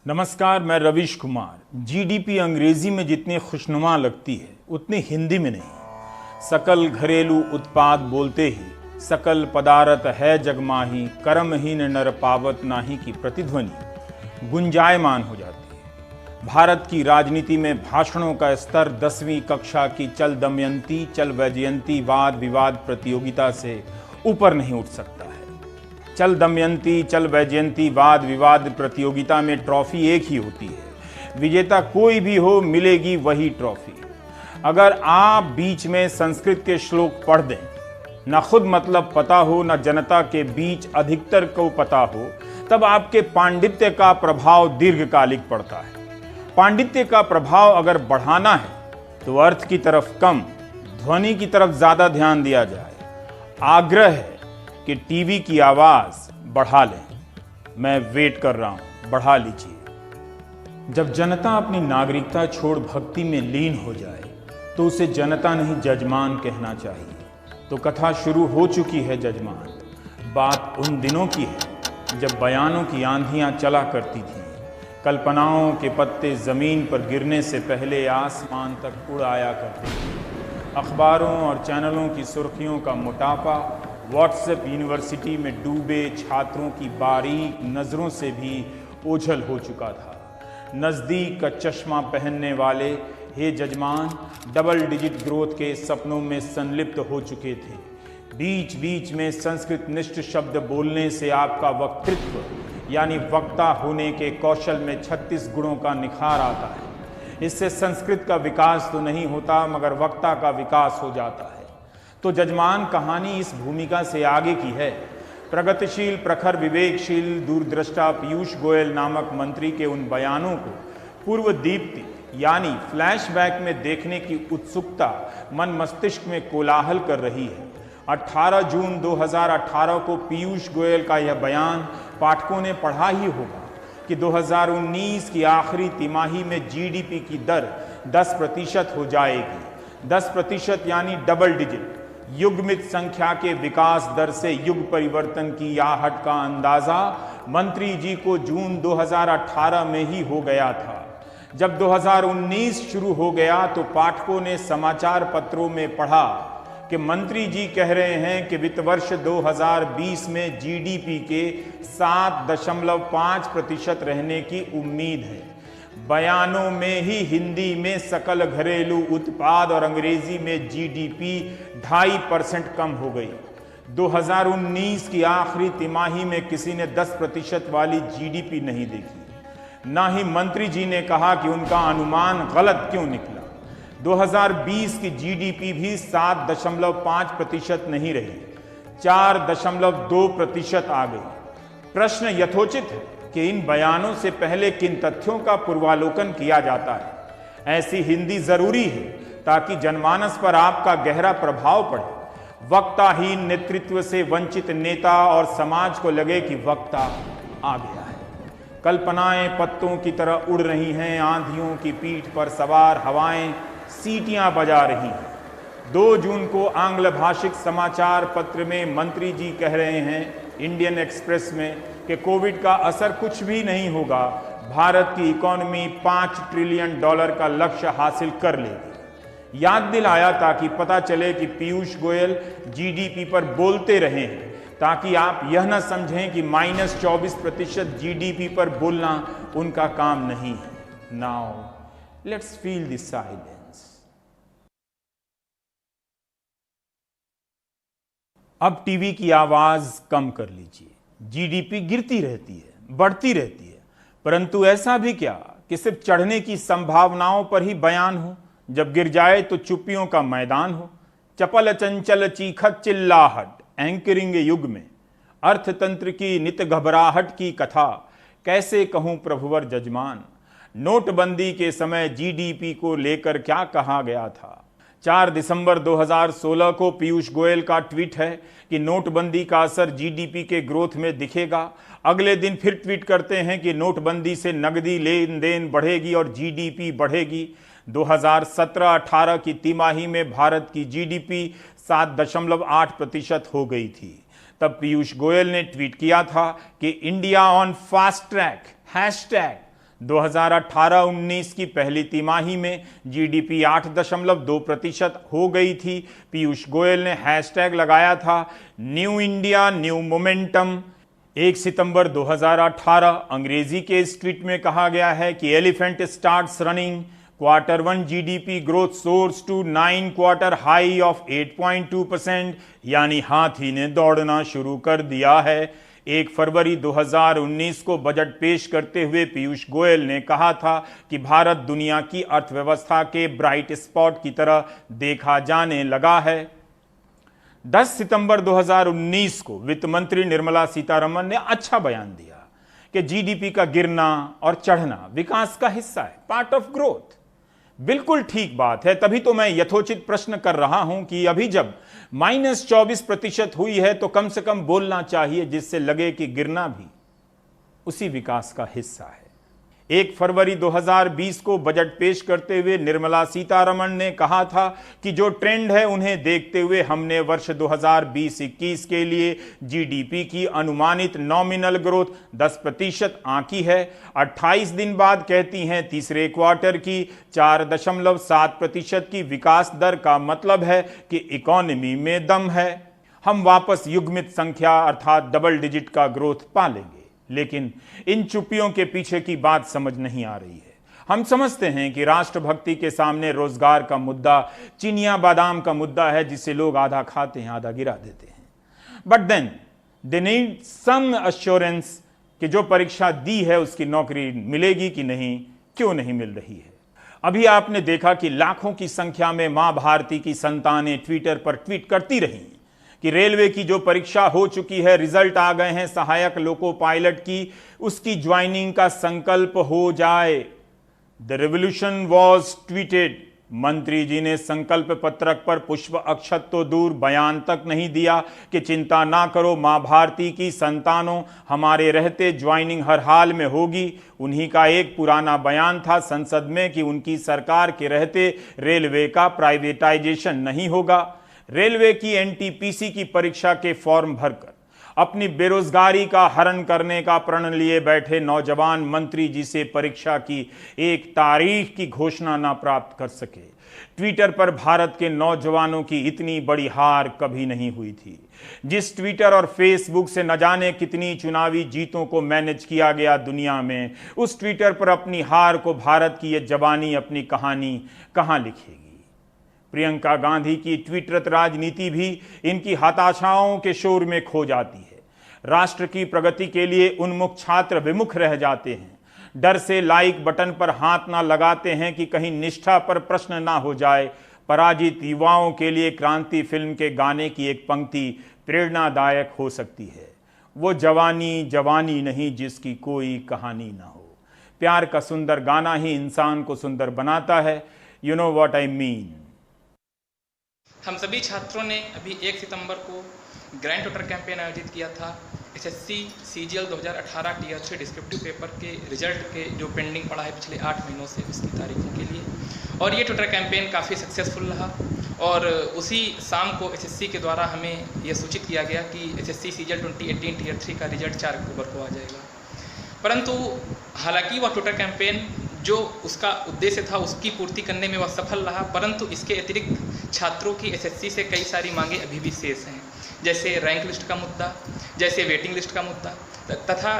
नमस्कार, मैं रवीश कुमार। जीडीपी अंग्रेजी में जितनी खुशनुमा लगती है उतनी हिंदी में नहीं। सकल घरेलू उत्पाद बोलते ही सकल पदार्थ है जगमाही, कर्महीन नर पावत नाही की प्रतिध्वनि गुंजायमान हो जाती है। भारत की राजनीति में भाषणों का स्तर 10वीं कक्षा की चल दमयंती चल वैजयंती वाद विवाद प्रतियोगिता से ऊपर नहीं उठ सकता है। चल दमयंती चल वैजयंती वाद विवाद प्रतियोगिता में ट्रॉफी एक ही होती है, विजेता कोई भी हो मिलेगी वही ट्रॉफी। अगर आप बीच में संस्कृत के श्लोक पढ़ दें, ना खुद मतलब पता हो ना जनता के बीच अधिकतर को पता हो, तब आपके पांडित्य का प्रभाव दीर्घकालिक पड़ता है। पांडित्य का प्रभाव अगर बढ़ाना है तो अर्थ की तरफ कम, ध्वनि की तरफ ज्यादा ध्यान दिया जाए। आग्रह है कि टीवी की आवाज बढ़ा लें। मैं वेट कर रहा हूं, बढ़ा लीजिए। जब जनता अपनी नागरिकता छोड़ भक्ति में लीन हो जाए तो उसे जनता नहीं जजमान कहना चाहिए। तो कथा शुरू हो चुकी है जजमान। बात उन दिनों की है जब बयानों की आंधियां चला करती थीं। कल्पनाओं के पत्ते जमीन पर गिरने से पहले आसमान तक उड़ आया करते थे। अखबारों और चैनलों की सुर्खियों का मोटापा व्हाट्सएप यूनिवर्सिटी में डूबे छात्रों की बारीक नज़रों से भी ओझल हो चुका था। नज़दीक का चश्मा पहनने वाले हे जजमान डबल डिजिट ग्रोथ के सपनों में संलिप्त हो चुके थे। बीच बीच में संस्कृत निष्ठ शब्द बोलने से आपका वक्तृत्व यानी वक्ता होने के कौशल में 36 गुणों का निखार आता है। इससे संस्कृत का विकास तो नहीं होता मगर वक्ता का विकास हो जाता है। तो जजमान कहानी इस भूमिका से आगे की है। प्रगतिशील प्रखर विवेकशील दूरदृष्टा पीयूष गोयल नामक मंत्री के उन बयानों को पूर्व दीप्ति यानी फ्लैशबैक में देखने की उत्सुकता मन मस्तिष्क में कोलाहल कर रही है। 18 जून 2018 को पीयूष गोयल का यह बयान पाठकों ने पढ़ा ही होगा कि 2019 की आखिरी तिमाही में जीडीपी की दर 10% हो जाएगी। 10% यानी डबल डिजिट। युग्मित संख्या के विकास दर से युग परिवर्तन की आहट का अंदाजा मंत्री जी को जून 2018 में ही हो गया था। जब 2019 शुरू हो गया तो पाठकों ने समाचार पत्रों में पढ़ा कि मंत्री जी कह रहे हैं कि वित्त वर्ष 2020 में जीडीपी के 7.5% रहने की उम्मीद है। बयानों में ही हिंदी में सकल घरेलू उत्पाद और अंग्रेजी में जीडीपी 2.5% कम हो गई। 2019 की आखिरी तिमाही में किसी ने 10% वाली जीडीपी नहीं देखी। ना ही मंत्री जी ने कहा कि उनका अनुमान गलत क्यों निकला। 2020 की जीडीपी भी 7.5% नहीं रही, 4.2% आ गई। प्रश्न यथोचित है कि इन बयानों से पहले किन तथ्यों का पूर्वालोकन किया जाता है। ऐसी हिंदी जरूरी है ताकि जनमानस पर आपका गहरा प्रभाव पड़े। वक्ताहीन नेतृत्व से वंचित नेता और समाज को लगे कि वक्ता आ गया है। कल्पनाएं पत्तों की तरह उड़ रही हैं, आंधियों की पीठ पर सवार हवाएं सीटियां बजा रही हैं। 2 जून को आंग्ल भाषिक समाचार पत्र में मंत्री जी कह रहे हैं इंडियन एक्सप्रेस में कि कोविड का असर कुछ भी नहीं होगा, भारत की इकोनॉमी $5 ट्रिलियन का लक्ष्य हासिल कर लेगी। याद दिलाया ताकि पता चले कि पीयूष गोयल जीडीपी पर बोलते रहे हैं, ताकि आप यह न समझें कि -24% जीडीपी पर बोलना उनका काम नहीं है। Now let's feel the silence. अब टीवी की आवाज कम कर लीजिए। जीडीपी गिरती रहती है, बढ़ती रहती है, परंतु ऐसा भी क्या कि सिर्फ चढ़ने की संभावनाओं पर ही बयान हो। जब गिर जाए तो चुप्पियों का मैदान हो। चपल चंचल चीखत चिल्लाहट एंकरिंग युग में अर्थतंत्र की नित घबराहट की कथा कैसे कहूं प्रभुवर जजमान। नोटबंदी के समय जीडीपी को लेकर क्या कहा गया था। 4 दिसंबर 2016 को पीयूष गोयल का ट्वीट है कि नोटबंदी का असर जीडीपी के ग्रोथ में दिखेगा। अगले दिन फिर ट्वीट करते हैं कि नोटबंदी से नकदी लेन देन बढ़ेगी और जीडीपी बढ़ेगी। 2017-18 की तिमाही में भारत की जीडीपी 7.8% हो गई थी। तब पीयूष गोयल ने ट्वीट किया था कि इंडिया ऑन फास्ट ट्रैक, 2018-19 की पहली तिमाही में जीडीपी 8.2% हो गई थी। पीयूष गोयल ने हैशटैग लगाया था न्यू इंडिया न्यू मोमेंटम। 1 सितंबर 2018 अंग्रेजी के इस ट्वीट में कहा गया है कि elephant starts running, Q1 GDP growth soars to 9 quarter high of 8.2%, यानी हाथी ने दौड़ना शुरू कर दिया है। 1 फरवरी 2019 को बजट पेश करते हुए पीयूष गोयल ने कहा था कि भारत दुनिया की अर्थव्यवस्था के ब्राइट स्पॉट की तरह देखा जाने लगा है। 10 सितंबर 2019 को वित्त मंत्री निर्मला सीतारमण ने अच्छा बयान दिया कि जीडीपी का गिरना और चढ़ना विकास का हिस्सा है, पार्ट ऑफ ग्रोथ। बिल्कुल ठीक बात है, तभी तो मैं यथोचित प्रश्न कर रहा हूं कि अभी जब -24% हुई है तो कम से कम बोलना चाहिए जिससे लगे कि गिरना भी उसी विकास का हिस्सा है। 1 फरवरी 2020 को बजट पेश करते हुए निर्मला सीतारमण ने कहा था कि जो ट्रेंड है उन्हें देखते हुए हमने वर्ष 2020-21 के लिए जीडीपी की अनुमानित नॉमिनल ग्रोथ 10% आंकी है। 28 दिन बाद कहती हैं तीसरे क्वार्टर की 4.7% की विकास दर का मतलब है कि इकोनॉमी में दम है। हम वापस युग्मित संख्या अर्थात डबल डिजिट का ग्रोथ पालेंगे। लेकिन इन चुप्पियों के पीछे की बात समझ नहीं आ रही है। हम समझते हैं कि राष्ट्रभक्ति के सामने रोजगार का मुद्दा चिनिया बादाम का मुद्दा है जिसे लोग आधा खाते हैं आधा गिरा देते हैं। But then they need some assurance कि जो परीक्षा दी है उसकी नौकरी मिलेगी कि नहीं, क्यों नहीं मिल रही है। अभी आपने देखा कि लाखों की संख्या में मां भारती की संतानें ट्विटर पर ट्वीट करती रहीं कि रेलवे की जो परीक्षा हो चुकी है, रिजल्ट आ गए हैं सहायक लोको पायलट की, उसकी ज्वाइनिंग का संकल्प हो जाए। The revolution was tweeted. मंत्री जी ने संकल्प पत्रक पर पुष्प अक्षत तो दूर बयान तक नहीं दिया कि चिंता ना करो मां भारती की संतानों, हमारे रहते ज्वाइनिंग हर हाल में होगी। उन्हीं का एक पुराना बयान था संसद में कि उनकी सरकार के रहते रेलवे का प्राइवेटाइजेशन नहीं होगा। रेलवे की एनटीपीसी की परीक्षा के फॉर्म भरकर अपनी बेरोजगारी का हरण करने का प्रण लिए बैठे नौजवान मंत्री जी से परीक्षा की एक तारीख की घोषणा ना प्राप्त कर सके। ट्विटर पर भारत के नौजवानों की इतनी बड़ी हार कभी नहीं हुई थी। जिस ट्विटर और फेसबुक से न जाने कितनी चुनावी जीतों को मैनेज किया गया दुनिया में, उस ट्विटर पर अपनी हार को भारत की यह जवानी अपनी कहानी कहां लिखेगी। प्रियंका गांधी की ट्वीटरत राजनीति भी इनकी हताशाओं के शोर में खो जाती है। राष्ट्र की प्रगति के लिए उन्मुख छात्र विमुख रह जाते हैं, डर से लाइक बटन पर हाथ ना लगाते हैं कि कहीं निष्ठा पर प्रश्न ना हो जाए। पराजित युवाओं के लिए क्रांति फिल्म के गाने की एक पंक्ति प्रेरणादायक हो सकती है, वो जवानी जवानी नहीं जिसकी कोई कहानी ना हो। प्यार का सुंदर गाना ही इंसान को सुंदर बनाता है। You know what I mean. हम सभी छात्रों ने अभी 1 सितंबर को ग्रैंड ट्विटर कैंपेन आयोजित किया था SSC CGL 2018 tier 3 descriptive paper के रिजल्ट के जो पेंडिंग पड़ा है पिछले 8 महीनों से उसकी तारीखों के लिए। और ये ट्विटर कैंपेन काफ़ी सक्सेसफुल रहा और उसी शाम को एसएससी के द्वारा हमें यह सूचित किया गया कि एसएससी सीजीएल 2018 टीयर 3 का रिजल्ट 4 अक्टूबर को आ जाएगा। परंतु हालांकि वह ट्विटर कैंपेन जो उसका उद्देश्य था उसकी पूर्ति करने में वह सफल रहा, परंतु इसके अतिरिक्त छात्रों की एसएससी से कई सारी मांगे अभी भी शेष हैं, जैसे रैंक लिस्ट का मुद्दा, जैसे वेटिंग लिस्ट का मुद्दा, तथा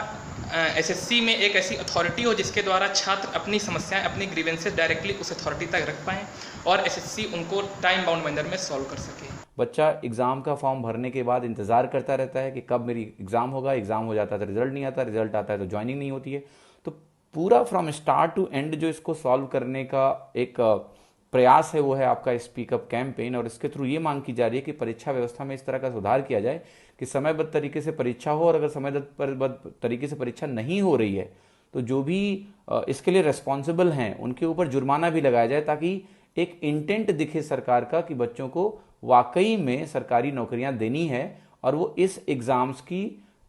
एसएससी में एक ऐसी अथॉरिटी हो जिसके द्वारा छात्र अपनी समस्याएं, अपनी ग्रीवेंसेस डायरेक्टली उस अथॉरिटी तक रख पाएँ और एसएससी उनको टाइम बाउंड मैनर में सॉल्व कर सके। बच्चा एग्ज़ाम का फॉर्म भरने के बाद इंतज़ार करता रहता है कि कब मेरी एग्ज़ाम होगा, एग्ज़ाम हो जाता है तो रिजल्ट नहीं आता, रिजल्ट आता है तो ज्वाइनिंग नहीं होती है। तो पूरा फ्रॉम स्टार्ट टू एंड जो इसको सॉल्व करने का एक प्रयास है वो है आपका स्पीकअप कैंपेन। और इसके थ्रू ये मांग की जा रही है कि परीक्षा व्यवस्था में इस तरह का सुधार किया जाए कि समयबद्ध तरीके से परीक्षा हो, और अगर समयबद्ध तरीके से परीक्षा नहीं हो रही है तो जो भी इसके लिए रिस्पॉन्सिबल हैं उनके ऊपर जुर्माना भी लगाया जाए, ताकि एक इंटेंट दिखे सरकार का कि बच्चों को वाकई में सरकारी नौकरियां देनी है और वो इस एग्जाम्स की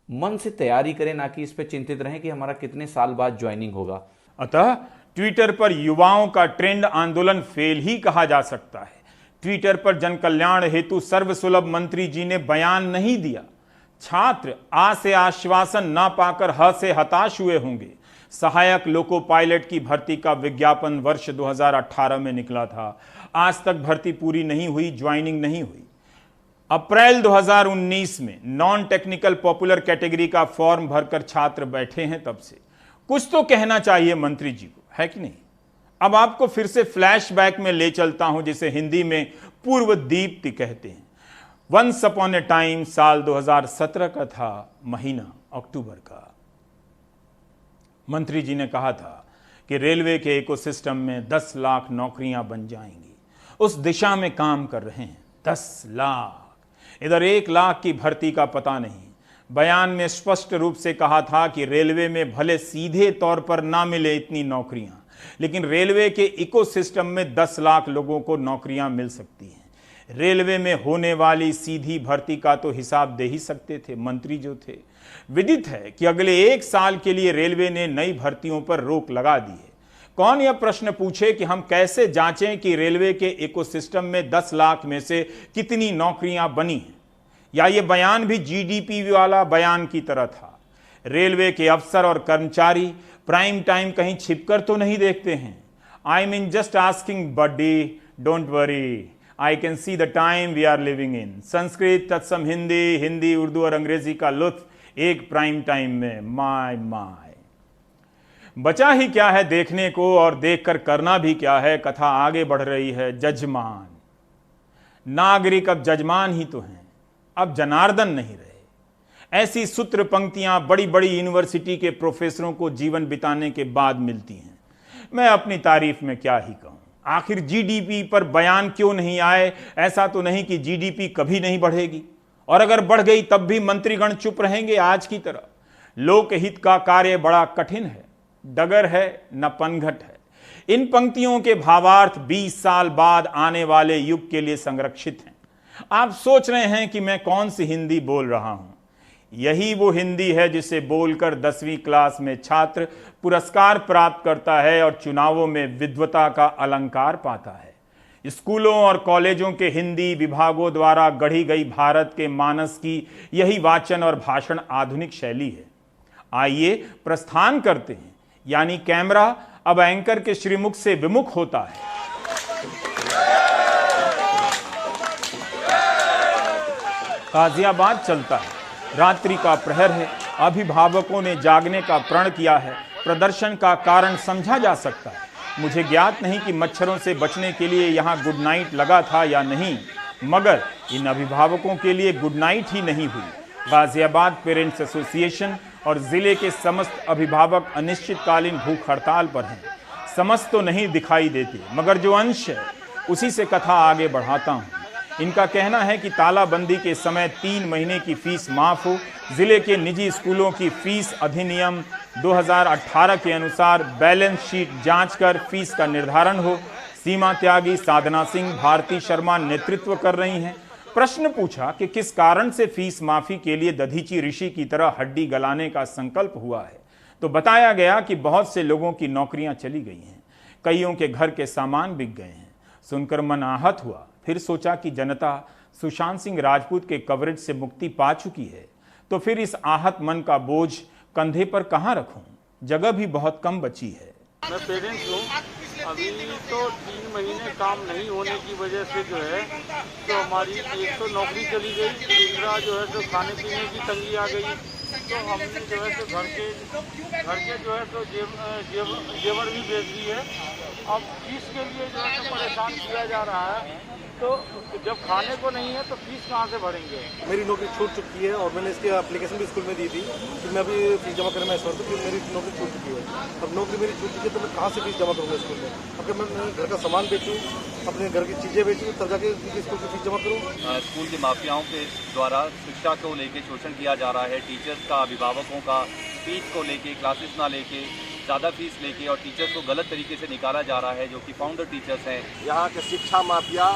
मन से तैयारी करें, ना कि इस पे चिंतित रहें कि हमारा कितने साल बाद ज्वाइनिंग होगा। अतः ट्विटर पर युवाओं का ट्रेंड आंदोलन फेल ही कहा जा सकता है। ट्विटर पर जन कल्याण हेतु सर्वसुलभ मंत्री जी ने बयान नहीं दिया। छात्र आ से आश्वासन ना पाकर ह से हताश हुए होंगे। सहायक लोको पायलट की भर्ती का विज्ञापन वर्ष 2018 में निकला था। आज तक भर्ती पूरी नहीं हुई, ज्वाइनिंग नहीं हुई। अप्रैल 2019 में नॉन टेक्निकल पॉपुलर कैटेगरी का फॉर्म भरकर छात्र बैठे हैं। तब से कुछ तो कहना चाहिए मंत्री जी को, है कि नहीं? अब आपको फिर से फ्लैशबैक में ले चलता हूं, जिसे हिंदी में पूर्व दीप्ति कहते हैं। वंस अपॉन ए टाइम साल 2017 का था, महीना अक्टूबर का। मंत्री जी ने कहा था कि रेलवे के इकोसिस्टम में 10 लाख नौकरियां बन जाएंगी। उस दिशा में काम कर रहे हैं। 10 लाख, इधर 1 लाख की भर्ती का पता नहीं। बयान में स्पष्ट रूप से कहा था कि रेलवे में भले सीधे तौर पर ना मिले इतनी नौकरियां, लेकिन रेलवे के इकोसिस्टम में 10 लाख लोगों को नौकरियां मिल सकती हैं। रेलवे में होने वाली सीधी भर्ती का तो हिसाब दे ही सकते थे मंत्री जो थे। विदित है कि अगले 1 साल के लिए रेलवे ने नई भर्तियों पर रोक लगा दी है। कौन यह प्रश्न पूछे कि हम कैसे जांचें कि रेलवे के इकोसिस्टम में 10 लाख में से कितनी नौकरियां बनी हैं? या ये बयान भी जीडीपी वाला बयान की तरह था? रेलवे के अफसर और कर्मचारी प्राइम टाइम कहीं छिपकर तो नहीं देखते हैं? I mean just asking buddy, don't worry, I can see the time we are living in. Sanskrit तत्सम हिंदी, हिंदी उर्दू और अंग्रेजी का लुत्फ एक प्राइम टाइम में। माय माय, बचा ही क्या है देखने को, और देखकर करना भी क्या है। कथा आगे बढ़ रही है। जजमान, नागरिक अब जजमान ही तो हैं, अब जनार्दन नहीं रहे। ऐसी सूत्र पंक्तियां बड़ी बड़ी यूनिवर्सिटी के प्रोफेसरों को जीवन बिताने के बाद मिलती हैं। मैं अपनी तारीफ में क्या ही कहूं। आखिर जीडीपी पर बयान क्यों नहीं आए? ऐसा तो नहीं कि जीडीपी कभी नहीं बढ़ेगी, और अगर बढ़ गई तब भी मंत्रीगण चुप रहेंगे आज की तरह। लोकहित का कार्य बड़ा कठिन है, डगर है न पनघट है। इन पंक्तियों के भावार्थ 20 साल बाद आने वाले युग के लिए संरक्षित हैं। आप सोच रहे हैं कि मैं कौन सी हिंदी बोल रहा हूं। यही वो हिंदी है जिसे बोलकर 10वीं क्लास में छात्र पुरस्कार प्राप्त करता है और चुनावों में विद्वता का अलंकार पाता है। स्कूलों और कॉलेजों के हिंदी विभागों द्वारा गढ़ी गई भारत के मानस की यही वाचन और भाषण आधुनिक शैली है। आइए प्रस्थान करते हैं, यानी कैमरा अब एंकर के श्रीमुख से विमुख होता है। गाजियाबाद चलता है। रात्रि का प्रहर है। अभिभावकों ने जागने का प्रण किया है। प्रदर्शन का कारण समझा जा सकता है। मुझे ज्ञात नहीं कि मच्छरों से बचने के लिए यहाँ गुड नाइट लगा था या नहीं, मगर इन अभिभावकों के लिए गुड नाइट ही नहीं हुई। गाजियाबाद पेरेंट्स एसोसिएशन और जिले के समस्त अभिभावक अनिश्चितकालीन भूख हड़ताल पर हैं। समस्त तो नहीं दिखाई देते, मगर जो अंश है उसी से कथा आगे बढ़ाता हूँ। इनका कहना है कि तालाबंदी के समय 3 महीने की फीस माफ हो। जिले के निजी स्कूलों की फीस अधिनियम 2018 के अनुसार बैलेंस शीट जांच कर फीस का निर्धारण हो। सीमा त्यागी साधना सिंह, भारती शर्मा नेतृत्व कर रही हैं। प्रश्न पूछा कि किस कारण से फीस माफी के लिए दधीची ऋषि की तरह हड्डी गलाने का संकल्प हुआ है, तो बताया गया कि बहुत से लोगों की नौकरियां चली गई हैं, कईयों के घर के सामान बिक गए हैं। सुनकर मन आहत हुआ। फिर सोचा कि जनता सुशांत सिंह राजपूत के कवरेज से मुक्ति पा चुकी है, तो फिर इस आहत मन का बोझ कंधे पर कहां रखूं? जगह भी बहुत कम बची है। मैं पेरेंट्स हूँ। अभी तो 3 महीने काम नहीं होने की वजह से जो है तो हमारी एक तो नौकरी चली गई, दूसरा जो है तो खाने पीने की तंगी आ गई। तो हमने जो है तो घर के जो है तो जेवर भी बेच दी है। अब फीस के लिए जो है तो परेशान किया जा रहा है। तो जब खाने को नहीं है तो फीस कहाँ से भरेंगे? मेरी नौकरी छूट चुकी है और मैंने इसकी एप्लीकेशन भी स्कूल में दी थी कि मैं अभी फीस जमा करना इस वक्त, क्योंकि मेरी नौकरी छूट चुकी है। अब नौकरी मेरी छूट चुकी है तो मैं कहाँ से फीस जमा करूँगा स्कूल में? अब मैं घर का सामान बेचूँ, अपने घर की चीज़ें बेचूँ, तब जाके स्कूल की फीस जमा करूँ। स्कूल के माफियाओं के द्वारा शिक्षा को लेकर शोषण किया जा रहा है। टीचर्स का, अभिभावकों का फीस को लेके, क्लासेस ना लेके, ज़्यादा फीस लेके और टीचर्स को गलत तरीके से निकाला जा रहा है, जो कि फाउंडर टीचर्स हैं। यहाँ के शिक्षा माफिया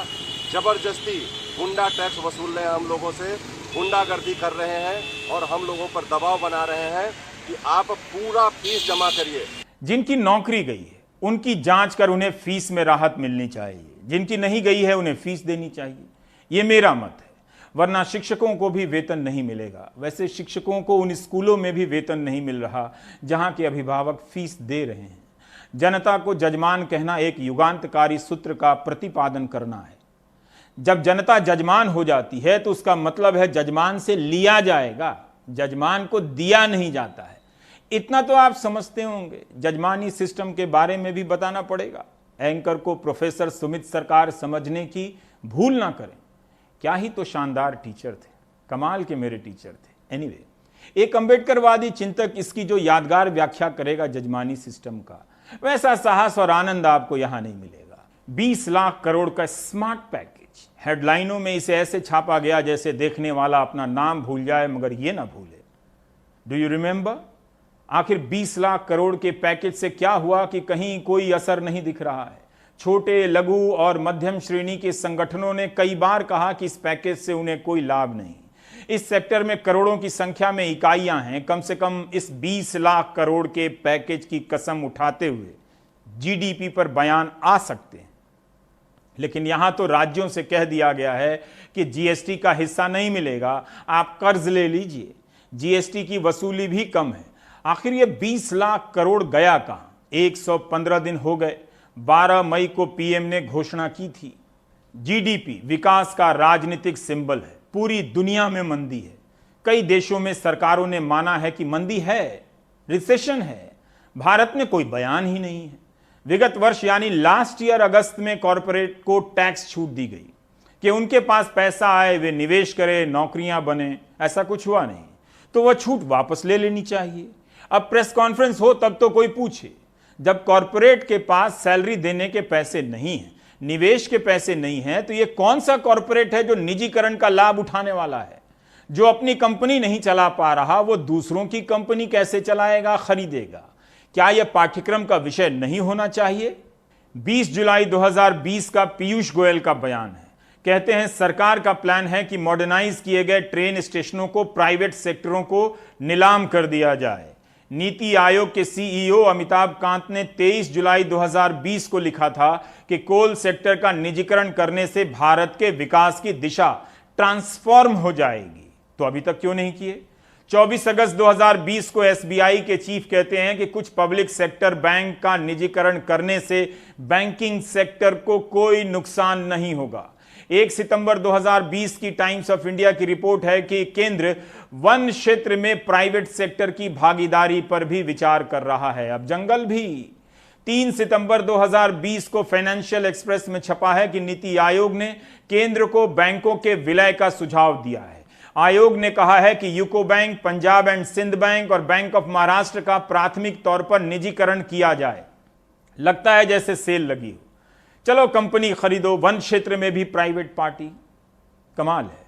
जबरदस्ती गुंडा टैक्स वसूल रहे हैं, हम लोगों से गुंडागर्दी कर रहे हैं और हम लोगों पर दबाव बना रहे हैं कि आप पूरा फीस जमा करिए। जिनकी नौकरी गई है उनकी जांच कर उन्हें फीस में राहत मिलनी चाहिए, जिनकी नहीं गई है उन्हें फीस देनी चाहिए। ये मेरा मत है। वरना शिक्षकों को भी वेतन नहीं मिलेगा। वैसे शिक्षकों को उन स्कूलों में भी वेतन नहीं मिल रहा जहां के अभिभावक फीस दे रहे हैं। जनता को जजमान कहना एक युगांतकारी सूत्र का प्रतिपादन करना है। जब जनता जजमान हो जाती है तो उसका मतलब है जजमान से लिया जाएगा, जजमान को दिया नहीं जाता है। इतना तो आप समझते होंगे। जजमानी सिस्टम के बारे में भी बताना पड़ेगा। एंकर को प्रोफेसर सुमित सरकार समझने की भूल ना करें। क्या ही तो शानदार टीचर थे, कमाल के मेरे टीचर थे। एनीवे, एक अंबेडकरवादी चिंतक इसकी जो यादगार व्याख्या करेगा जजमानी सिस्टम का, वैसा साहस और आनंद आपको यहां नहीं मिलेगा। 20 लाख करोड़ का स्मार्ट पैकेज, हेडलाइनों में इसे ऐसे छापा गया जैसे देखने वाला अपना नाम भूल जाए मगर ये ना भूले। Do you remember? आखिर 20 लाख करोड़ के पैकेज से क्या हुआ कि कहीं कोई असर नहीं दिख रहा है। छोटे, लघु और मध्यम श्रेणी के संगठनों ने कई बार कहा कि इस पैकेज से उन्हें कोई लाभ नहीं। इस सेक्टर में करोड़ों की संख्या में इकाइयां हैं। कम से कम इस 20 लाख करोड़ के पैकेज की कसम उठाते हुए जीडीपी पर बयान आ सकते हैं, लेकिन यहां तो राज्यों से कह दिया गया है कि जीएसटी का हिस्सा नहीं मिलेगा, आप कर्ज ले लीजिए। जीएसटी की वसूली भी कम है। आखिर ये 20 लाख करोड़ गया कहां? 115 दिन हो गए। 12 मई को पीएम ने घोषणा की थी। जीडीपी विकास का राजनीतिक सिंबल है। पूरी दुनिया में मंदी है। कई देशों में सरकारों ने माना है कि मंदी है, रिसेशन है। भारत में कोई बयान ही नहीं है। विगत वर्ष यानी लास्ट ईयर अगस्त में कॉरपोरेट को टैक्स छूट दी गई कि उनके पास पैसा आए, वे निवेश करें, नौकरियां बने। ऐसा कुछ हुआ नहीं, तो वह छूट वापस ले लेनी चाहिए। अब प्रेस कॉन्फ्रेंस हो तब तो कोई पूछे। जब कॉरपोरेट के पास सैलरी देने के पैसे नहीं हैं, निवेश के पैसे नहीं हैं, तो ये कौन सा कॉरपोरेट है जो निजीकरण का लाभ उठाने वाला है? जो अपनी कंपनी नहीं चला पा रहा वो दूसरों की कंपनी कैसे चलाएगा, खरीदेगा? क्या यह पाठ्यक्रम का विषय नहीं होना चाहिए? 20 जुलाई 2020 का पीयूष गोयल का बयान है। कहते हैं सरकार का प्लान है कि मॉडर्नाइज किए गए ट्रेन स्टेशनों को प्राइवेट सेक्टरों को नीलाम कर दिया जाए। नीति आयोग के सीईओ अमिताभ कांत ने 23 जुलाई 2020 को लिखा था कि कोल सेक्टर का निजीकरण करने से भारत के विकास की दिशा ट्रांसफॉर्म हो जाएगी। तो अभी तक क्यों नहीं किए? 24 अगस्त 2020 को एसबीआई के चीफ कहते हैं कि कुछ पब्लिक सेक्टर बैंक का निजीकरण करने से बैंकिंग सेक्टर को कोई नुकसान नहीं होगा। 1 सितंबर 2020 की टाइम्स ऑफ इंडिया की रिपोर्ट है कि केंद्र वन क्षेत्र में प्राइवेट सेक्टर की भागीदारी पर भी विचार कर रहा है। अब जंगल भी। 3 सितंबर 2020 को फाइनेंशियल एक्सप्रेस में छपा है कि नीति आयोग ने केंद्र को बैंकों के विलय का सुझाव दिया है। आयोग ने कहा है कि UCO bank, Punjab and Sind bank और बैंक ऑफ महाराष्ट्र का प्राथमिक तौर पर निजीकरण किया जाए। लगता है जैसे सेल लगी हो। चलो कंपनी खरीदो, वन क्षेत्र में भी प्राइवेट पार्टी। कमाल है,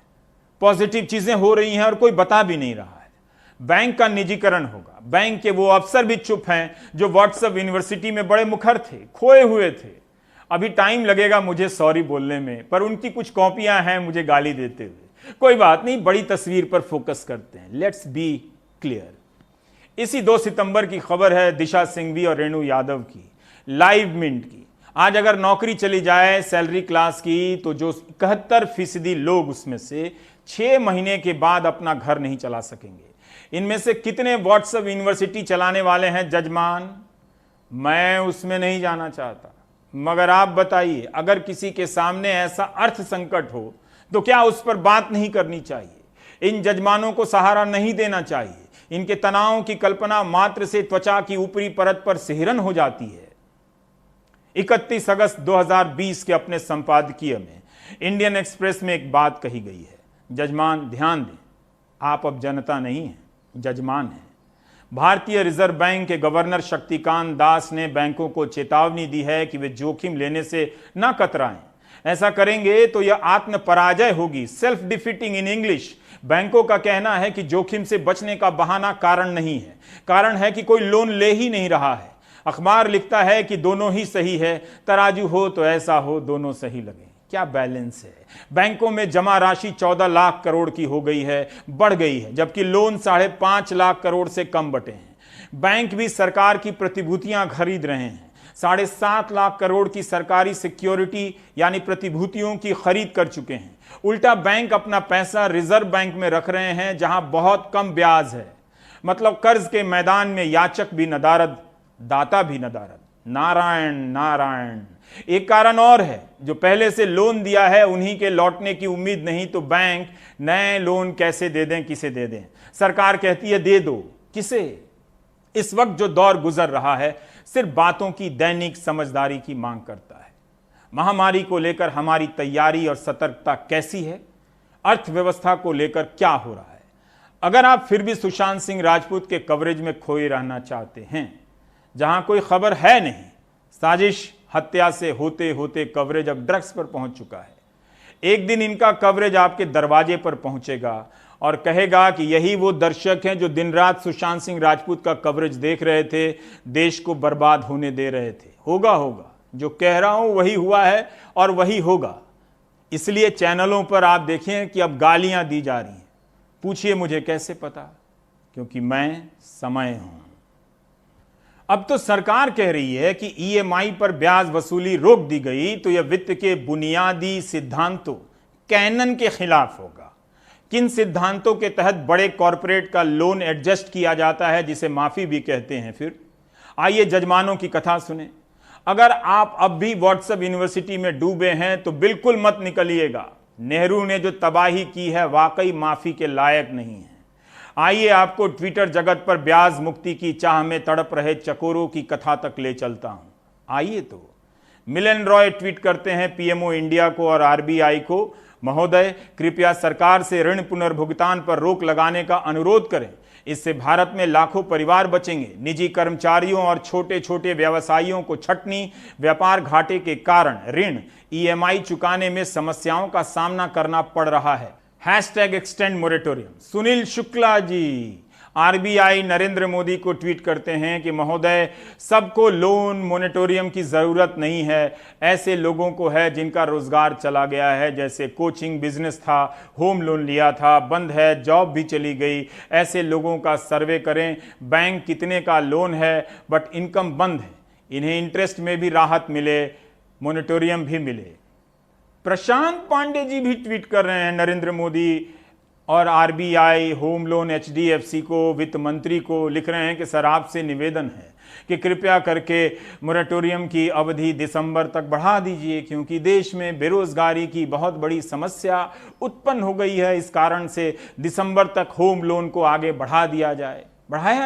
पॉजिटिव चीजें हो रही हैं और कोई बता भी नहीं रहा है। बैंक का निजीकरण होगा। बैंक के वो अफसर भी चुप हैं जो व्हाट्सएप यूनिवर्सिटी में बड़े मुखर थे, खोए हुए थे। अभी टाइम लगेगा मुझे सॉरी बोलने में, पर उनकी कुछ कॉपियां हैं मुझे गाली देते हुए। कोई बात नहीं, बड़ी तस्वीर पर फोकस करते हैं। Let's be clear. इसी 2 सितंबर की खबर है दिशा सिंघवी और रेणु यादव की, लाइव मिंट की। आज अगर नौकरी चली जाए सैलरी क्लास की, तो जो 71% लोग उसमें से 6 महीने के बाद अपना घर नहीं चला सकेंगे। इनमें से कितने व्हाट्सएप यूनिवर्सिटी चलाने वाले हैं जजमान? मैं उसमें नहीं जाना चाहता, मगर आप बताइए, अगर किसी के सामने ऐसा अर्थ संकट हो तो क्या उस पर बात नहीं करनी चाहिए? इन जजमानों को सहारा नहीं देना चाहिए। इनके तनाव की कल्पना मात्र से त्वचा की ऊपरी परत पर सिहरन हो जाती है। 31 अगस्त 2020 के अपने संपादकीय में इंडियन एक्सप्रेस में एक बात कही गई है। जजमान ध्यान दें, आप अब जनता नहीं हैं, जजमान हैं। भारतीय रिजर्व बैंक के गवर्नर शक्तिकांत दास ने बैंकों को चेतावनी दी है कि वे जोखिम लेने से न कतराएं। ऐसा करेंगे तो यह आत्म पराजय होगी, सेल्फ डिफीटिंग इन इंग्लिश। बैंकों का कहना है कि जोखिम से बचने का बहाना कारण नहीं है, कारण है कि कोई लोन ले ही नहीं रहा है। अखबार लिखता है कि दोनों ही सही है, तराजू हो तो ऐसा हो दोनों सही लगे। क्या बैलेंस है? बैंकों में जमा राशि 14 लाख करोड़ की हो गई है, बढ़ गई है, जबकि लोन 5.5 लाख करोड़ से कम बटे हैं। बैंक भी सरकार की प्रतिभूतियां खरीद रहे हैं। 7.5 लाख करोड़ की सरकारी सिक्योरिटी यानी प्रतिभूतियों की खरीद कर चुके हैं। उल्टा बैंक अपना पैसा रिजर्व बैंक में रख रहे हैं जहां बहुत कम ब्याज है। मतलब कर्ज के मैदान में याचक भी नदारद, दाता भी नदारद। नारायण नारायण। एक कारण और है, जो पहले से लोन दिया है उन्हीं के लौटने की उम्मीद नहीं तो बैंक नए लोन कैसे दे दें, किसे दे दें। सरकार कहती है दे दो, किसे? इस वक्त जो दौर गुजर रहा है सिर्फ बातों की दैनिक समझदारी की मांग करता है। महामारी को लेकर हमारी तैयारी और सतर्कता कैसी है? अर्थव्यवस्था को लेकर क्या हो रहा है? अगर आप फिर भी सुशांत सिंह राजपूत के कवरेज में खोए रहना चाहते हैं, जहां कोई खबर है नहीं, साजिश हत्या से होते होते कवरेज अब ड्रग्स पर पहुंच चुका है। एक दिन इनका कवरेज आपके दरवाजे पर पहुंचेगा और कहेगा कि यही वो दर्शक हैं जो दिन रात सुशांत सिंह राजपूत का कवरेज देख रहे थे, देश को बर्बाद होने दे रहे थे। होगा जो कह रहा हूं वही हुआ है और वही होगा। इसलिए चैनलों पर आप देखें कि अब गालियां दी जा रही हैं। पूछिए मुझे कैसे पता? क्योंकि मैं समय हूं। अब तो सरकार कह रही है कि ईएमआई पर ब्याज वसूली रोक दी गई तो यह वित्त के बुनियादी सिद्धांतों कैनन के खिलाफ होगा। किन सिद्धांतों के तहत बड़े कॉरपोरेट का लोन एडजस्ट किया जाता है, जिसे माफी भी कहते हैं? फिर आइए जजमानों की कथा सुने। अगर आप अब भी व्हाट्सएप यूनिवर्सिटी में डूबे हैं तो बिल्कुल मत निकलिएगा। नेहरू ने जो तबाही की है वाकई माफी के लायक नहीं है। आइए आपको ट्विटर जगत पर ब्याज मुक्ति की चाह में तड़प रहे चकोरों की कथा तक ले चलता हूं। आइए तो मिलन रॉय ट्वीट करते हैं पीएमओ इंडिया को और आरबीआई को, महोदय कृपया सरकार से ऋण पुनर्भुगतान पर रोक लगाने का अनुरोध करें। इससे भारत में लाखों परिवार बचेंगे। निजी कर्मचारियों और छोटे छोटे व्यवसायियों को छटनी व्यापार घाटे के कारण ऋण ईएमआई चुकाने में समस्याओं का सामना करना पड़ रहा है। #extend moratorium। Sunil Shukla ji RBI Narendra Modi को ट्वीट करते हैं कि महोदय सबको लोन मोरेटोरियम की जरूरत नहीं है, ऐसे लोगों को है जिनका रोजगार चला गया है, जैसे कोचिंग बिजनेस था, होम लोन लिया था, बंद है, जॉब भी चली गई। ऐसे लोगों का सर्वे करें। बैंक कितने का लोन है बट इनकम बंद है, इन्हें इंटरेस्ट में भी राहत मिले, मोरेटोरियम भी मिले। प्रशांत पांडे जी भी ट्वीट कर रहे हैं नरेंद्र मोदी और आरबीआई, होम लोन, एचडीएफसी को, वित्त मंत्री को लिख रहे हैं कि सर आपसे निवेदन है कि कृपया करके मोरेटोरियम की अवधि दिसंबर तक बढ़ा दीजिए, क्योंकि देश में बेरोजगारी की बहुत बड़ी समस्या उत्पन्न हो गई है। इस कारण से दिसंबर तक होम लोन को आगे बढ़ाया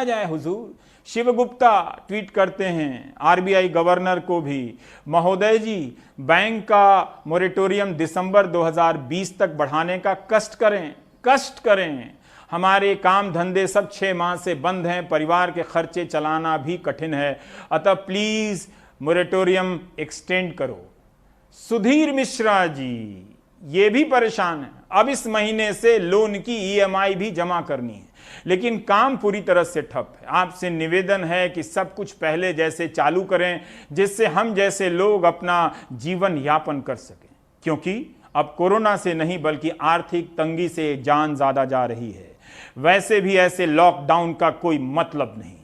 जाए हुजूर। शिवगुप्ता ट्वीट करते हैं आरबीआई गवर्नर को भी, महोदय जी बैंक का मोरेटोरियम दिसंबर 2020 तक बढ़ाने का कष्ट करें। हमारे काम धंधे सब 6 माह से बंद हैं, परिवार के खर्चे चलाना भी कठिन है, अतः प्लीज मोरेटोरियम एक्सटेंड करो। सुधीर मिश्रा जी ये भी परेशान है। अब इस महीने से लोन की ईएमआई भी जमा करनी है, लेकिन काम पूरी तरह से ठप है। आपसे निवेदन है कि सब कुछ पहले जैसे चालू करें, जिससे हम जैसे लोग अपना जीवन यापन कर सकें, क्योंकि अब कोरोना से नहीं बल्कि आर्थिक तंगी से जान ज्यादा जा रही है। वैसे भी ऐसे लॉकडाउन का कोई मतलब नहीं।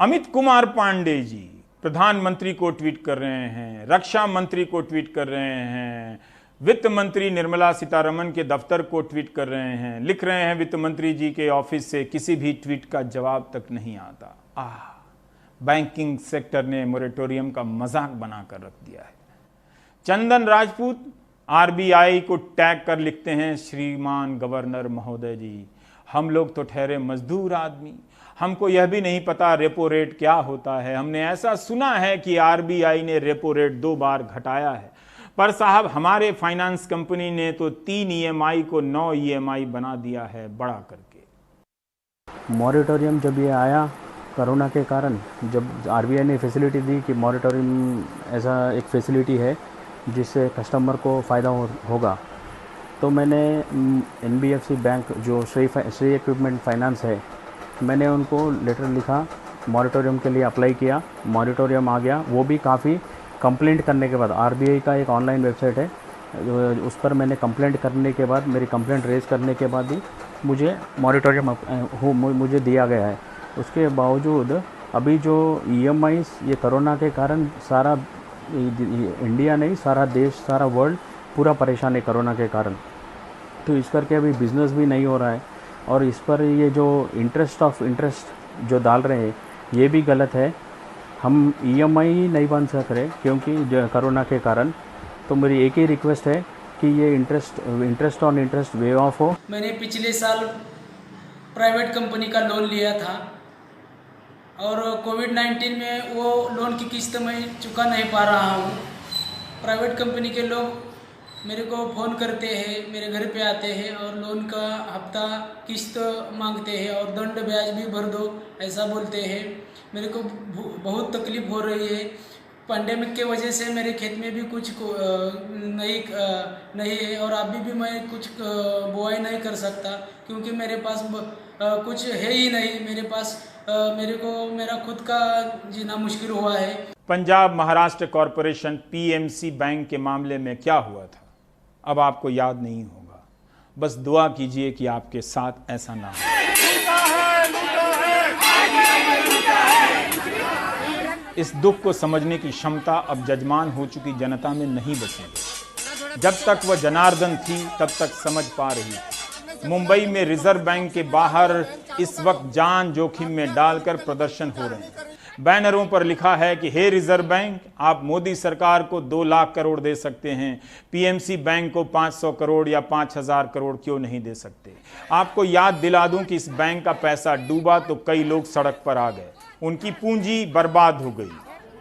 अमित कुमार पांडे जी प्रधानमंत्री को ट्वीट कर रहे हैं, रक्षा मंत्री को ट्वीट कर रहे हैं, वित्त मंत्री निर्मला सीतारमण के दफ्तर को ट्वीट कर रहे हैं, लिख रहे हैं वित्त मंत्री जी के ऑफिस से किसी भी ट्वीट का जवाब तक नहीं आता। बैंकिंग सेक्टर ने मोरेटोरियम का मजाक बनाकर रख दिया है। चंदन राजपूत आरबीआई को टैग कर लिखते हैं, श्रीमान गवर्नर महोदय जी हम लोग तो ठहरे मजदूर आदमी, हमको यह भी नहीं पता रेपो रेट क्या होता है। हमने ऐसा सुना है कि आरबीआई ने रेपो रेट 2 बार घटाया है, पर साहब हमारे फाइनेंस कंपनी ने तो 3 ईएमआई को 9 ईएमआई बना दिया है बड़ा करके। मॉरेटोरियम जब ये आया कोरोना के कारण, जब आरबीआई ने फैसिलिटी दी कि मॉरेटोरियम ऐसा एक फैसिलिटी है जिससे कस्टमर को फ़ायदा होगा, तो मैंने एनबीएफसी बैंक जो श्री इक्विपमेंट फाइनेंस है, मैंने उनको लेटर लिखा, मॉरेटोरियम के लिए अप्लाई किया, मॉरेटोरियम आ गया। वो भी काफ़ी कंप्लेंट करने के बाद, आरबीआई का एक ऑनलाइन वेबसाइट है उस पर मैंने कंप्लेंट करने के बाद, मेरी कंप्लेंट रेज करने के बाद ही मुझे मॉरेटोरियम मुझे दिया गया है। उसके बावजूद अभी जो EMIs ये कोरोना के कारण सारा इंडिया नहीं, सारा देश, सारा वर्ल्ड पूरा परेशान है कोरोना के कारण। तो इस करके अभी बिज़नेस भी नहीं हो रहा है, और इस पर ये जो इंटरेस्ट जो डाल रहे हैं ये भी गलत है। हम EMI नहीं बन सक रहे क्योंकि जो कोरोना के कारण। तो मेरी एक ही रिक्वेस्ट है कि ये interest on interest wave of हो। मैंने पिछले साल प्राइवेट कंपनी का लोन लिया था और कोविड-19 में वो लोन की किस्त मैं चुका नहीं पा रहा हूँ। प्राइवेट कंपनी के लोग मेरे को फ़ोन करते हैं, मेरे घर पे आते हैं और लोन का हफ्ता किस्त मांगते हैं और दंड ब्याज भी भर दो ऐसा बोलते हैं। मेरे को बहुत तकलीफ़ हो रही है। पैंडेमिक के वजह से मेरे खेत में भी कुछ नहीं है और अभी भी मैं कुछ बुआई नहीं कर सकता क्योंकि मेरे पास कुछ है ही नहीं। मेरे पास मेरा खुद का जीना मुश्किल हुआ है। Punjab Maharashtra corporation PMC bank के मामले में क्या हुआ था अब आपको याद नहीं होगा। बस दुआ कीजिए कि आपके साथ ऐसा ना हो। इस दुख को समझने की क्षमता अब जजमान हो चुकी जनता में नहीं बची। जब तक वह जनार्दन थी तब तक समझ पा रही थी। मुंबई में रिजर्व बैंक के बाहर इस वक्त जान जोखिम में डालकर प्रदर्शन हो रहे हैं। बैनरों पर लिखा है कि हे रिजर्व बैंक, आप मोदी सरकार को 2 लाख करोड़ दे सकते हैं, PMC बैंक को 500 करोड़ या 5000 करोड़ क्यों नहीं दे सकते। आपको याद दिला दूं कि इस बैंक का पैसा डूबा तो कई लोग सड़क पर आ गए, उनकी पूंजी बर्बाद हो गई।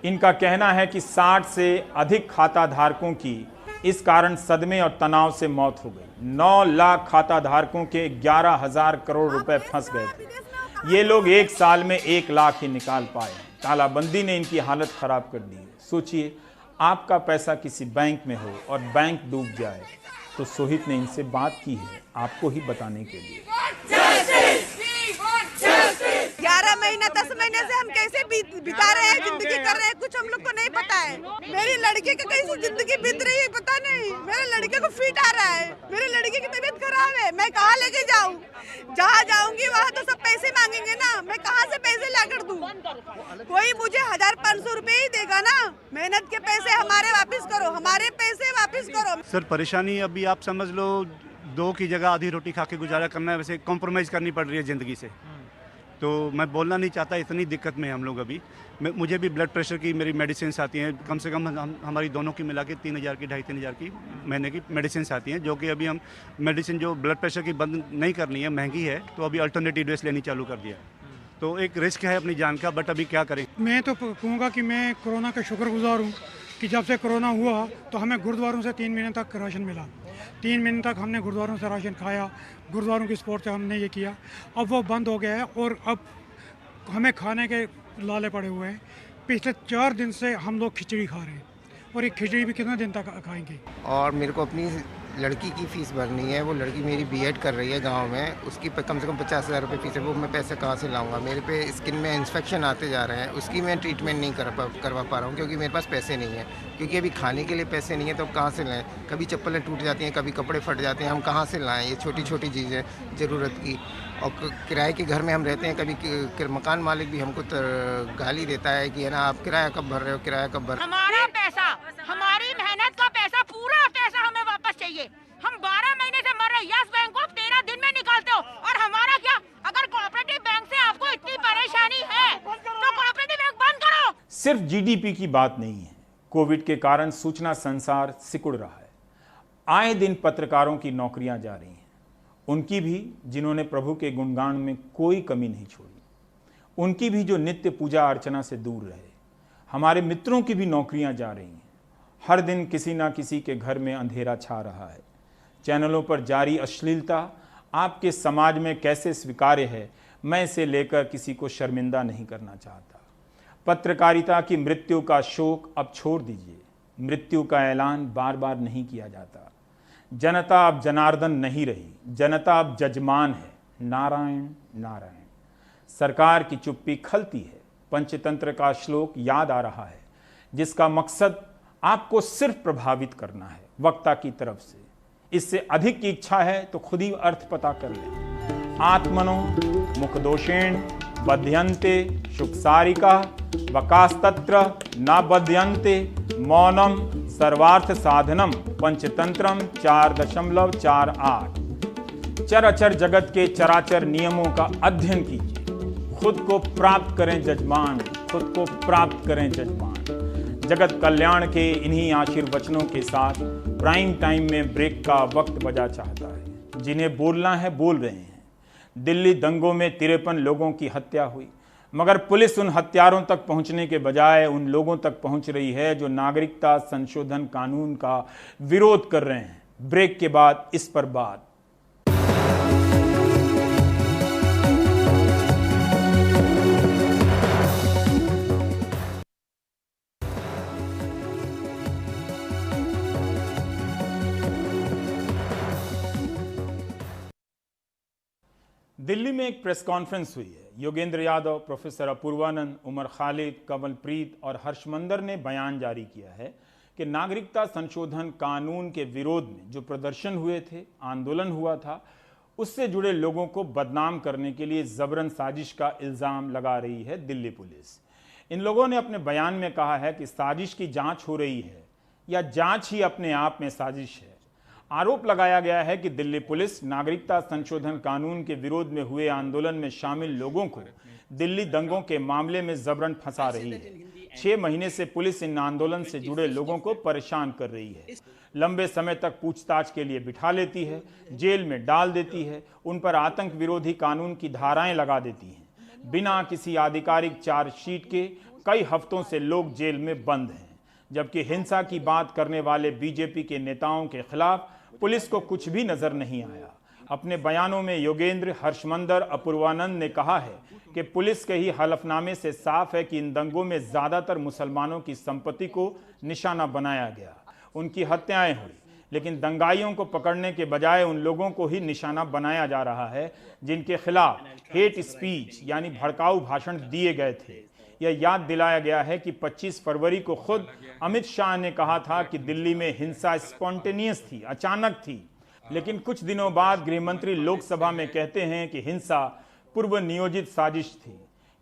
इनका कहना है कि 60 से अधिक खाता धारकों की इस कारण सदमे और तनाव से मौत हो गई। 9 लाख खाता धारकों के 11,000 करोड़ रुपए फंस गए थे। ये लोग 1 साल में 1 लाख ही निकाल पाए। तालाबंदी ने इनकी हालत खराब कर दी है। सोचिए, आपका पैसा किसी बैंक में हो और बैंक डूब जाए तो सोहित ने इनसे बात की है आपको ही बताने के लिए। 11 महीना 10 महीने से हम कैसे बिता रहे हैं, जिंदगी कर रहे हैं, कुछ हम लोग को नहीं पता है। मेरी लड़के की कैसी जिंदगी बीत रही है पता नहीं। मेरे लड़के को फिट आ रहा है, मेरे लड़के की तबीयत खराब है, मैं कहाँ लेके जाऊँ? जहाँ जाऊंगी वहाँ तो सब पैसे मांगेंगे ना, मैं कहाँ से पैसे ला कर दूँ? कोई मुझे 1500 रुपए ही देगा ना। मेहनत के पैसे हमारे वापिस करो, हमारे पैसे वापिस करो। सर परेशानी अभी आप समझ लो 2 की जगह आधी रोटी खा के गुजारा करना है, वैसे कॉम्प्रोमाइज़ करनी पड़ रही है ज़िंदगी से। तो मैं बोलना नहीं चाहता, इतनी दिक्कत में हम लोग अभी। मुझे भी ब्लड प्रेशर की मेरी मेडिसिन आती हैं, कम से कम हमारी दोनों की मिला के 3000 की 2,500-3,000 की महीने की मेडिसिन आती हैं, जो कि अभी हम मेडिसिन जो ब्लड प्रेशर की बंद नहीं करनी है, महंगी है, तो अभी अल्टरनेटिव ड्रेस लेनी चालू कर दिया। तो एक रिस्क है अपनी जान का, बट अभी क्या करें। मैं तो कहूँगा कि मैं कोरोना का शुक्रगुजार हूँ कि जब से कोरोना हुआ तो हमें गुरुद्वारों से 3 महीने तक राशन मिला। 3 महीने तक हमने गुरुद्वारों से राशन खाया, गुरुद्वारों की सपोर्ट से हमने ये किया। अब वो बंद हो गया है और अब हमें खाने के लाले पड़े हुए हैं। पिछले 4 दिन से हम लोग खिचड़ी खा रहे हैं और ये खिचड़ी भी कितने दिन तक खाएंगे। और मेरे को अपनी लड़की की फ़ीस भरनी है। वो लड़की मेरी B.Ed कर रही है गांव में, उसकी कम से कम 50,000 रुपये फ़ीस है। वो मैं पैसे कहाँ से लाऊंगा? मेरे पे स्किन में इन्फेक्शन आते जा रहे हैं, उसकी मैं ट्रीटमेंट नहीं करवा पा रहा हूँ क्योंकि मेरे पास पैसे नहीं है। क्योंकि अभी खाने के लिए पैसे नहीं है तो कहाँ से लाएँ? कभी चप्पलें टूट जाती हैं, कभी कपड़े फट जाते हैं, हम कहाँ से लाएँ? ये छोटी छोटी चीज़ें ज़रूरत की। और किराए के घर में हम रहते हैं, कभी मकान मालिक भी हमको गाली देता है कि है ना, आप किराया कब भर रहे हो, किराया कब भर। हमारा पैसा, हमारी मेहनत का पैसा, पूरा पैसा हमें वापस चाहिए। हम 12 महीने से मर रहे हैं। यस बैंक को 13 दिन में निकालते हो और हमारा क्या? अगर कोऑपरेटिव बैंक से आपको इतनी परेशानी है तो कोऑपरेटिव बैंक बंद करो। सिर्फ GDP की बात नहीं है, कोविड के कारण सूचना संसार सिकुड़ रहा है। आए दिन पत्रकारों की नौकरियां जा रही हैं, उनकी भी जिन्होंने प्रभु के गुणगान में कोई कमी नहीं छोड़ी, उनकी भी जो नित्य पूजा अर्चना से दूर रहे। हमारे मित्रों की भी नौकरियां जा रही हैं। हर दिन किसी ना किसी के घर में अंधेरा छा रहा है। चैनलों पर जारी अश्लीलता आपके समाज में कैसे स्वीकार्य है, मैं इसे लेकर किसी को शर्मिंदा नहीं करना चाहता। पत्रकारिता की मृत्यु का शोक अब छोड़ दीजिए। मृत्यु का ऐलान बार बार नहीं किया जाता। जनता अब जनार्दन नहीं रही, जनता अब जजमान है। नारायण नारायण। सरकार की चुप्पी खलती है। पंचतंत्र का श्लोक याद आ रहा है, जिसका मकसद आपको सिर्फ प्रभावित करना है वक्ता की तरफ से। इससे अधिक की इच्छा है तो खुद ही अर्थ पता कर लें। आत्मनो मुखदोषेण बध्यन्ते शुकसारिका वकास्तत्र न बध्यन्ते मौनम सर्वार्थ साधनम पंचतंत्रम 4.48। चराचर जगत के चराचर नियमों का अध्ययन कीजिए, खुद को प्राप्त करें जजमान, खुद को प्राप्त करें जजमान। जगत कल्याण के इन्हीं आशीर्वचनों के साथ प्राइम टाइम में ब्रेक का वक्त बजा चाहता है। जिन्हें बोलना है बोल रहे हैं। दिल्ली दंगों में 53 लोगों की हत्या हुई, मगर पुलिस उन हत्यारों तक पहुंचने के बजाय उन लोगों तक पहुंच रही है जो नागरिकता संशोधन कानून का विरोध कर रहे हैं। ब्रेक के बाद इस पर बात। दिल्ली में एक प्रेस कॉन्फ्रेंस हुई है। योगेंद्र यादव, प्रोफेसर अपूर्वानंद, उमर खालिद, कमलप्रीत और हर्षमंदर ने बयान जारी किया है कि नागरिकता संशोधन कानून के विरोध में जो प्रदर्शन हुए थे, आंदोलन हुआ था, उससे जुड़े लोगों को बदनाम करने के लिए जबरन साजिश का इल्ज़ाम लगा रही है दिल्ली पुलिस। इन लोगों ने अपने बयान में कहा है कि साजिश की जांच हो रही है या जांच ही अपने आप में साजिश है। आरोप लगाया गया है कि दिल्ली पुलिस नागरिकता संशोधन कानून के विरोध में हुए आंदोलन में शामिल लोगों को दिल्ली दंगों के मामले में जबरन फंसा रही है। 6 महीने से पुलिस इन आंदोलन से जुड़े लोगों को परेशान कर रही है। लंबे समय तक पूछताछ के लिए बिठा लेती है, जेल में डाल देती है, उन पर आतंक विरोधी कानून की धाराएं लगा देती हैं। बिना किसी आधिकारिक चार्जशीट के कई हफ्तों से लोग जेल में बंद हैं, जबकि हिंसा की बात करने वाले बीजेपी के नेताओं के खिलाफ पुलिस को कुछ भी नजर नहीं आया। अपने बयानों में योगेंद्र, हर्षमंदर, अपूर्वानंद ने कहा है कि पुलिस के ही हलफनामे से साफ है कि इन दंगों में ज्यादातर मुसलमानों की संपत्ति को निशाना बनाया गया, उनकी हत्याएं हुई, लेकिन दंगाइयों को पकड़ने के बजाय उन लोगों को ही निशाना बनाया जा रहा है जिनके खिलाफ हेट स्पीच यानी भड़काऊ भाषण दिए गए थे। यह याद दिलाया गया है कि 25 फरवरी को खुद अमित शाह ने कहा था कि दिल्ली में हिंसा स्पॉन्टेनियस थी, अचानक थी, लेकिन कुछ दिनों बाद गृहमंत्री लोकसभा में कहते हैं कि हिंसा पूर्व नियोजित साजिश थी।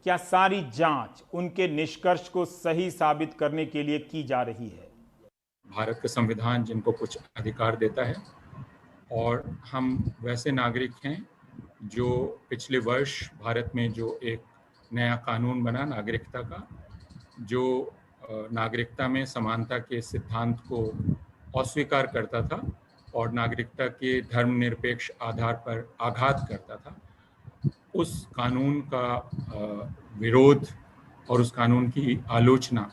क्या सारी जांच उनके निष्कर्ष को सही साबित करने के लिए की जा रही है? भारत का संविधान जिनको कुछ अधिकार देता है और हम वैसे नागरिक हैं जो पिछले वर्ष भारत में जो एक नया कानून बना नागरिकता का, जो नागरिकता में समानता के सिद्धांत को अस्वीकार करता था और नागरिकता के धर्मनिरपेक्ष आधार पर आघात करता था, उस कानून का विरोध और उस कानून की आलोचना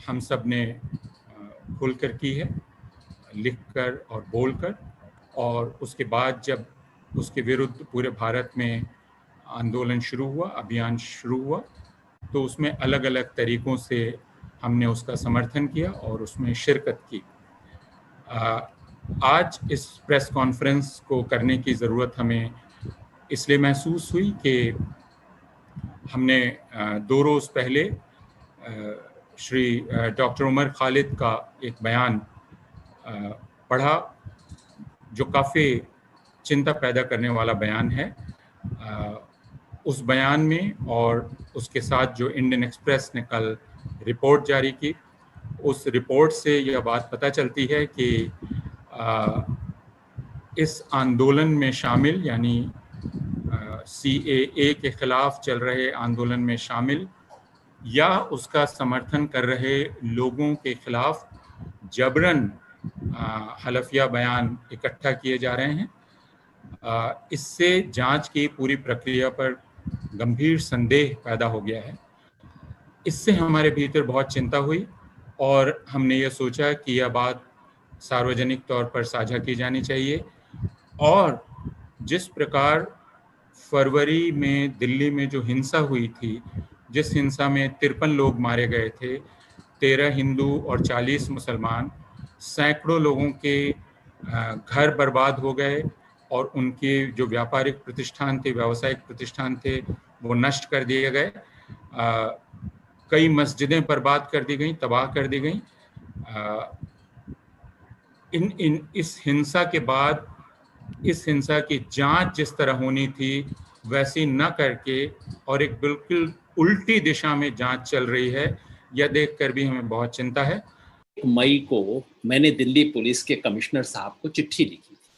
हम सब ने खुलकर की है, लिखकर और बोलकर। और उसके बाद जब उसके विरुद्ध पूरे भारत में आंदोलन शुरू हुआ, अभियान शुरू हुआ, तो उसमें अलग अलग तरीकों से हमने उसका समर्थन किया और उसमें शिरकत की। आज इस प्रेस कॉन्फ्रेंस को करने की ज़रूरत हमें इसलिए महसूस हुई कि हमने 2 रोज़ पहले श्री डॉक्टर उमर खालिद का एक बयान पढ़ा जो काफ़ी चिंता पैदा करने वाला बयान है। उस बयान में और उसके साथ जो इंडियन एक्सप्रेस ने कल रिपोर्ट जारी की, उस रिपोर्ट से यह बात पता चलती है कि इस आंदोलन में शामिल यानी CAA के खिलाफ चल रहे आंदोलन में शामिल या उसका समर्थन कर रहे लोगों के खिलाफ जबरन हलफिया बयान इकट्ठा किए जा रहे हैं। इससे जांच की पूरी प्रक्रिया पर गंभीर संदेह पैदा हो गया है। इससे हमारे भीतर बहुत चिंता हुई और हमने ये सोचा कि यह बात सार्वजनिक तौर पर साझा की जानी चाहिए। और जिस प्रकार फरवरी में दिल्ली में जो हिंसा हुई थी, जिस हिंसा में 53 लोग मारे गए थे, 13 हिंदू और 40 मुसलमान, सैकड़ों लोगों के घर बर्बाद हो गए और उनके जो व्यापारिक प्रतिष्ठान थे, व्यावसायिक प्रतिष्ठान थे, वो नष्ट कर दिए गए। कई मस्जिदें बर्बाद कर दी गई, तबाह कर दी गई। इस हिंसा के बाद इस हिंसा की जांच जिस तरह होनी थी वैसी न करके और एक बिल्कुल उल्टी दिशा में जांच चल रही है, यह देखकर भी हमें बहुत चिंता है। मई को मैंने दिल्ली पुलिस के कमिश्नर साहब को चिट्ठी लिखी थी,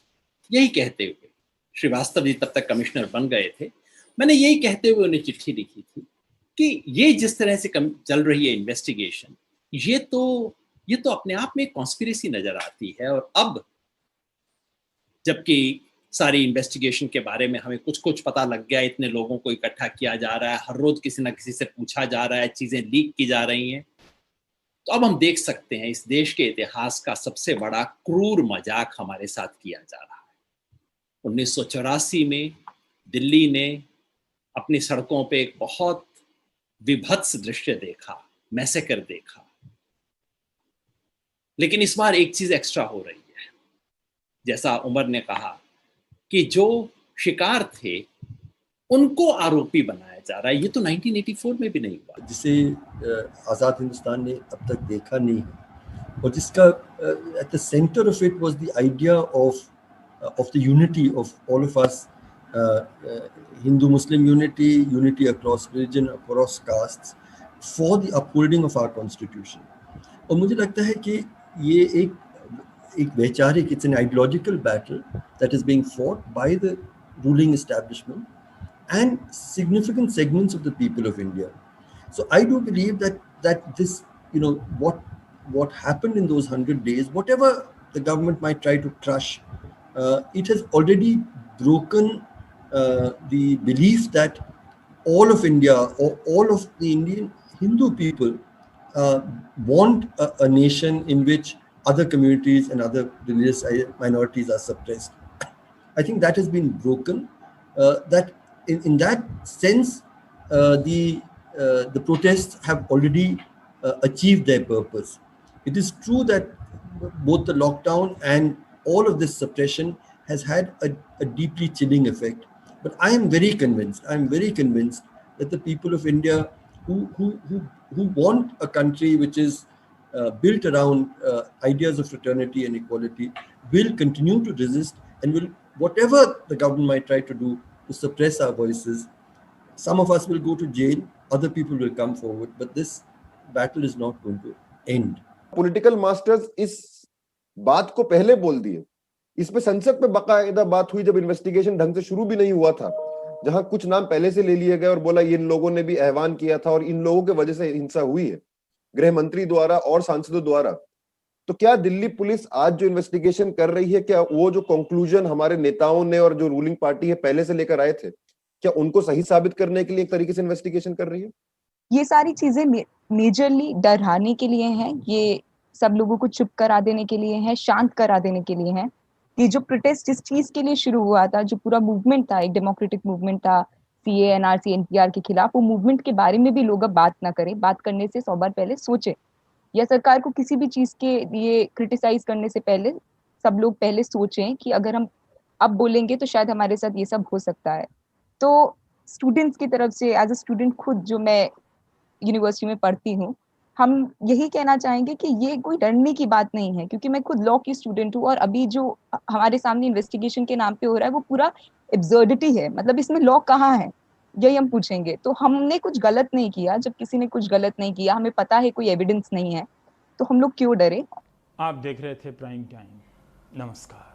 यही कहते हुए, श्रीवास्तव जी तब तक कमिश्नर बन गए थे, मैंने यही कहते हुए उन्हें चिट्ठी लिखी थी कि ये जिस तरह से चल रही है इन्वेस्टिगेशन, ये तो अपने आप में कॉन्स्पिरेसी नजर आती है। और अब जबकि सारी इन्वेस्टिगेशन के बारे में हमें कुछ पता लग गया, इतने लोगों को इकट्ठा किया जा रहा है, हर रोज किसी ना किसी से पूछा जा रहा है, चीजें लीक की जा रही हैं, तो अब हम देख सकते हैं इस देश के इतिहास का सबसे बड़ा क्रूर मजाक हमारे साथ किया जा रहा है। 1984 में दिल्ली ने अपनी सड़कों पे एक बहुत विभत्स दृश्य देखा, मैसेकर देखा, लेकिन इस बार एक चीज एक्स्ट्रा हो रही है। जैसा उमर ने कहा कि जो शिकार थे उनको आरोपी बनाया जा रहा है, ये तो 1984 में भी नहीं हुआ, जिसे आज़ाद हिंदुस्तान ने अब तक देखा नहीं है, और जिसका at the centre of it was the idea of the unity of all of us, Hindu Muslim unity across religion, across castes, for the upholding of our constitution. और मुझे लगता है कि ये एक वैचारिक, it's an ideological battle that is being fought by the ruling establishment and significant segments of the people of India. So I do believe that this, what happened in those 100 days, whatever the government might try to crush, it has already broken the belief that all of India or all of the Indian Hindu people want a nation in which other communities and other religious minorities are suppressed. I think that has been broken. That in that sense, the protests have already achieved their purpose. It is true that both the lockdown and all of this suppression has had a deeply chilling effect. But I am very convinced that the people of India who want a country which is built around ideas of fraternity and equality will continue to resist, and will, whatever the government might try to do to suppress our voices, some of us will go to jail, other people will come forward, but this battle is not going to end. Political masters इस बात को पहले बोल दिए, इस पे संसद में बाकायदा बात हुई जब इन्वेस्टिगेशन ढंग से शुरू भी नहीं हुआ था, जहां कुछ नाम पहले से ले लिए गए और बोला इन लोगों ने भी आह्वान किया था और इन लोगों की वजह से हिंसा हुई है, गृह मंत्री द्वारा और सांसदों द्वारा। तो क्या दिल्ली पुलिस आज जो इन्वेस्टिगेशन कर रही है, क्या वो जो कंक्लूजन हमारे नेताओं ने और जो रूलिंग पार्टी है पहले से लेकर आए थे, क्या उनको सही साबित करने के लिए एक तरीके से इन्वेस्टिगेशन कर रही है? ये सारी चीजें मेजरली डराने के लिए हैं, ये सब लोगों को चुप करा देने के लिए हैं, शांत करा देने के लिए हैं। ये जो प्रोटेस्ट जिस चीज के लिए शुरू हुआ था, जो पूरा मूवमेंट था, एक डेमोक्रेटिक मूवमेंट था CAA, NRC, NPR के खिलाफ, वो मूवमेंट के बारे में भी लोग अब बात ना करें, बात करने से 100 बार पहले सोचे, या सरकार को किसी भी चीज के लिए क्रिटिसाइज करने से पहले सब लोग पहले सोचें कि अगर हम अब बोलेंगे तो शायद हमारे साथ ये सब हो सकता है। तो स्टूडेंट्स की तरफ से, एज अ स्टूडेंट खुद जो मैं यूनिवर्सिटी में पढ़ती हूँ, हम यही कहना चाहेंगे कि ये कोई डरने की बात नहीं है, क्योंकि मैं खुद लॉ की स्टूडेंट हूँ और अभी जो हमारे सामने इन्वेस्टिगेशन के नाम पे हो रहा है वो पूरा एब्सर्डिटी है। मतलब इसमें लॉ कहाँ है, यही हम पूछेंगे। तो हमने कुछ गलत नहीं किया, जब किसी ने कुछ गलत नहीं किया, हमें पता है कोई एविडेंस नहीं है, तो हम लोग क्यों डरे। आप देख रहे थे प्राइम टाइम। नमस्कार।